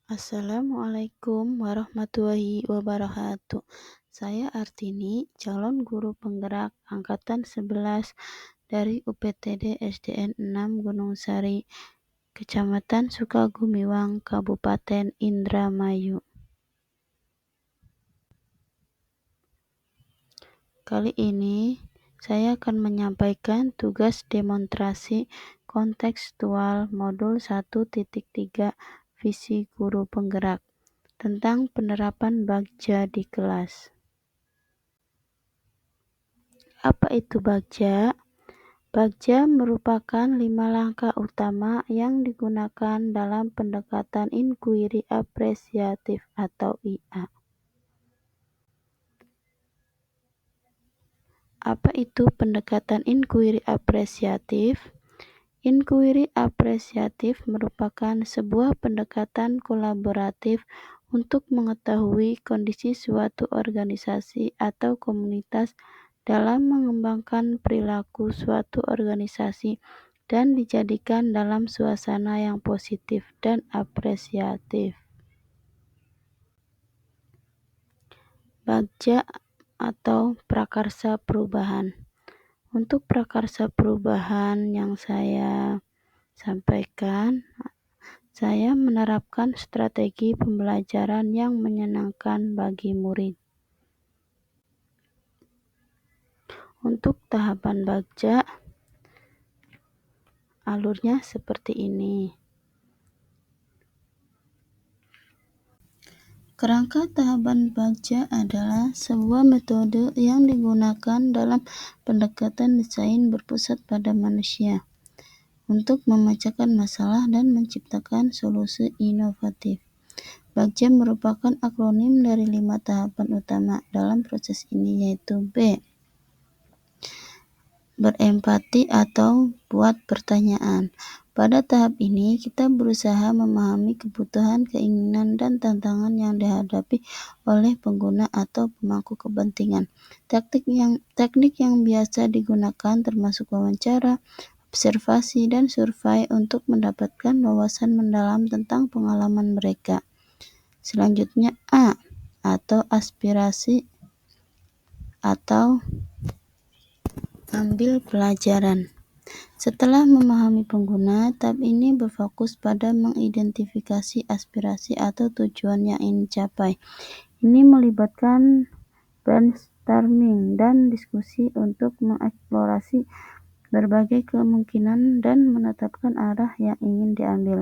Assalamualaikum warahmatullahi wabarakatuh. Saya Artini, calon guru penggerak angkatan 11 dari UPTD SDN 6 Gunung Sari, Kecamatan Sukagumiwang, Kabupaten Indramayu. Kali ini saya akan menyampaikan tugas demonstrasi kontekstual modul 1.3 visi guru penggerak tentang penerapan Bagja di kelas. Apa itu Bagja? Bagja merupakan 5 langkah utama yang digunakan dalam pendekatan inquiry apresiatif atau IA. Apa itu pendekatan inquiry apresiatif? Inquiry apresiatif merupakan sebuah pendekatan kolaboratif untuk mengetahui kondisi suatu organisasi atau komunitas dalam mengembangkan perilaku suatu organisasi dan dijadikan dalam suasana yang positif dan apresiatif. Bagja atau prakarsa perubahan. Untuk prakarsa perubahan yang saya sampaikan, saya menerapkan strategi pembelajaran yang menyenangkan bagi murid. Untuk tahapan Bagja, alurnya seperti ini. Kerangka tahapan Bagja adalah sebuah metode yang digunakan dalam pendekatan desain berpusat pada manusia untuk memecahkan masalah dan menciptakan solusi inovatif. Bagja merupakan akronim dari 5 tahapan utama dalam proses ini, yaitu B. Berempati atau buat pertanyaan. Pada tahap ini, kita berusaha memahami kebutuhan, keinginan, dan tantangan yang dihadapi oleh pengguna atau pemangku kepentingan. Teknik yang biasa digunakan termasuk wawancara, observasi, dan survei untuk mendapatkan wawasan mendalam tentang pengalaman mereka. Selanjutnya A, atau aspirasi atau ambil pelajaran. Setelah memahami pengguna, tahap ini berfokus pada mengidentifikasi aspirasi atau tujuan yang ingin dicapai. Ini melibatkan brainstorming dan diskusi untuk mengeksplorasi berbagai kemungkinan dan menetapkan arah yang ingin diambil.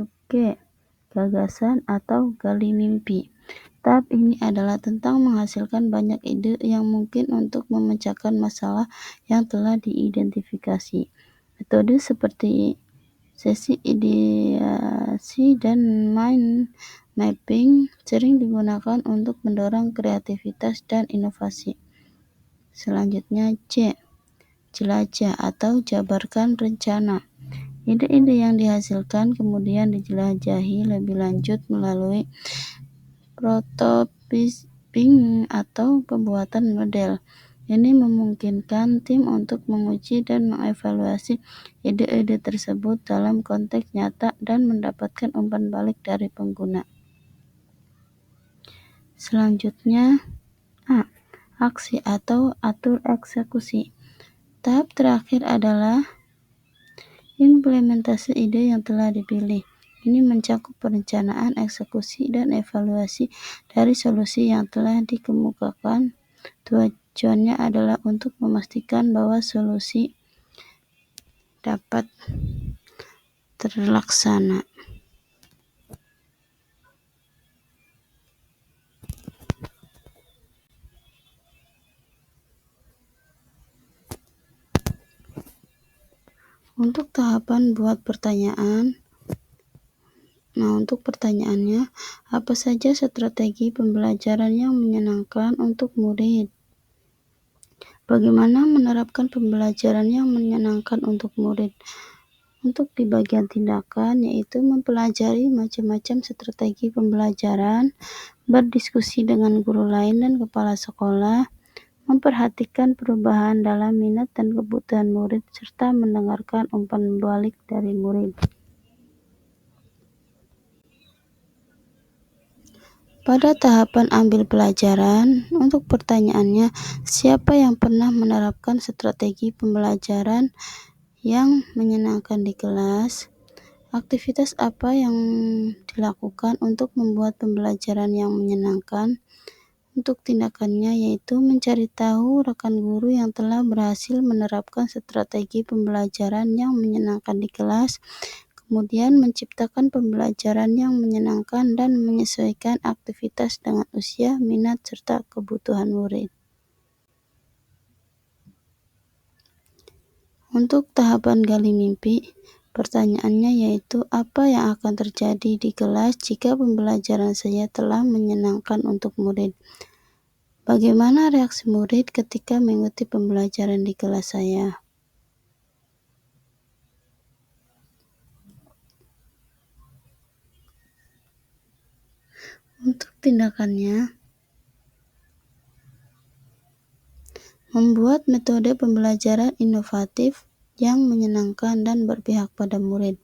Oke, gagasan atau gali mimpi. Tahap ini adalah tentang menghasilkan banyak ide yang mungkin untuk memecahkan masalah yang telah diidentifikasi. Metode seperti sesi ideasi dan mind mapping sering digunakan untuk mendorong kreativitas dan inovasi. Selanjutnya C, jelajah atau jabarkan rencana. Ide-ide yang dihasilkan kemudian dijelajahi lebih lanjut melalui prototyping atau pembuatan model. Ini memungkinkan tim untuk menguji dan mengevaluasi ide-ide tersebut dalam konteks nyata dan mendapatkan umpan balik dari pengguna. Selanjutnya A, aksi atau atur eksekusi. Tahap terakhir adalah implementasi ide yang telah dipilih. Ini mencakup perencanaan, eksekusi, dan evaluasi dari solusi yang telah dikemukakan. Tujuannya adalah untuk memastikan bahwa solusi dapat terlaksana. Untuk tahapan buat pertanyaan, untuk pertanyaannya, apa saja strategi pembelajaran yang menyenangkan untuk murid? Bagaimana menerapkan pembelajaran yang menyenangkan untuk murid? Untuk di bagian tindakan, yaitu mempelajari macam-macam strategi pembelajaran, berdiskusi dengan guru lain dan kepala sekolah, memperhatikan perubahan dalam minat dan kebutuhan murid, serta mendengarkan umpan balik dari murid. Pada tahapan ambil pelajaran, untuk pertanyaannya, siapa yang pernah menerapkan strategi pembelajaran yang menyenangkan di kelas? Aktivitas apa yang dilakukan untuk membuat pembelajaran yang menyenangkan? Untuk tindakannya yaitu mencari tahu rekan guru yang telah berhasil menerapkan strategi pembelajaran yang menyenangkan di kelas, kemudian menciptakan pembelajaran yang menyenangkan dan menyesuaikan aktivitas dengan usia, minat, serta kebutuhan murid. Untuk tahapan gali mimpi, pertanyaannya yaitu apa yang akan terjadi di kelas jika pembelajaran saya telah menyenangkan untuk murid? Bagaimana reaksi murid ketika mengikuti pembelajaran di kelas saya? Untuk tindakannya, membuat metode pembelajaran inovatif yang menyenangkan dan berpihak pada murid.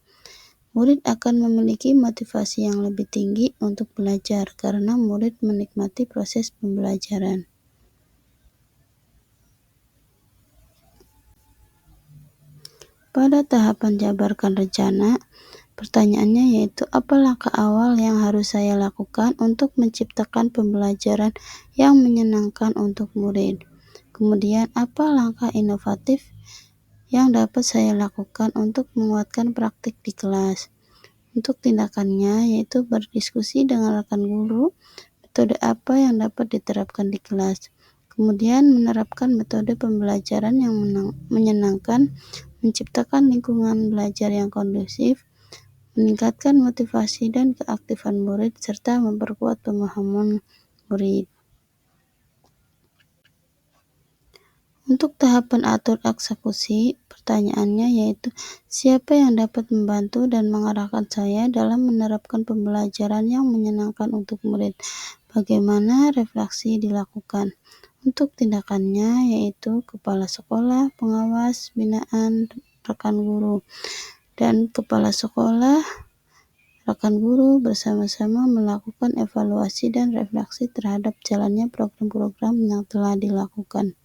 Murid akan memiliki motivasi yang lebih tinggi untuk belajar karena murid menikmati proses pembelajaran. Pada tahapan jabarkan rencana, pertanyaannya yaitu apa langkah awal yang harus saya lakukan untuk menciptakan pembelajaran yang menyenangkan untuk murid. Kemudian apa langkah inovatif yang dapat saya lakukan untuk menguatkan praktik di kelas. Untuk tindakannya yaitu berdiskusi dengan rekan guru, metode apa yang dapat diterapkan di kelas. Kemudian menerapkan metode pembelajaran yang menyenangkan, menciptakan lingkungan belajar yang kondusif, meningkatkan motivasi dan keaktifan murid, serta memperkuat pemahaman murid. Untuk tahapan atur eksekusi, pertanyaannya yaitu siapa yang dapat membantu dan mengarahkan saya dalam menerapkan pembelajaran yang menyenangkan untuk murid? Bagaimana refleksi dilakukan? Untuk tindakannya yaitu kepala sekolah, pengawas, binaan, rekan guru, dan kepala sekolah, rekan guru bersama-sama melakukan evaluasi dan refleksi terhadap jalannya program-program yang telah dilakukan.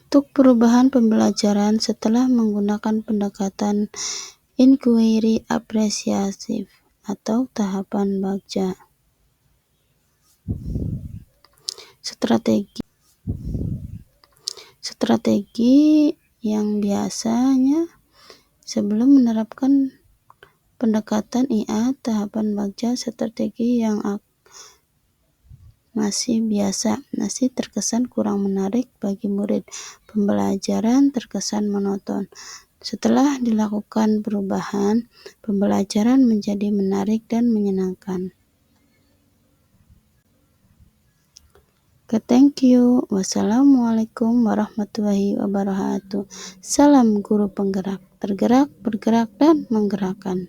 Untuk perubahan pembelajaran setelah menggunakan pendekatan inquiry apresiatif atau tahapan Bagja. Strategi yang biasanya sebelum menerapkan pendekatan IA tahapan Bagja, strategi yang masih biasa, masih terkesan kurang menarik bagi murid. Pembelajaran terkesan monoton. Setelah dilakukan perubahan, pembelajaran menjadi menarik dan menyenangkan. Thank you. Wassalamualaikum warahmatullahi wabarakatuh. Salam guru penggerak, tergerak, bergerak, dan menggerakkan.